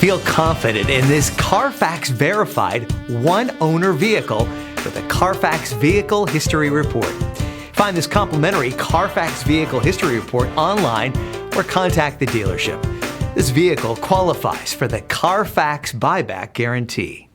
Feel confident in this CARFAX verified one-owner vehicle with a CARFAX Vehicle History Report. Find this complimentary CARFAX Vehicle History Report online or contact the dealership. This vehicle qualifies for the CARFAX buyback guarantee.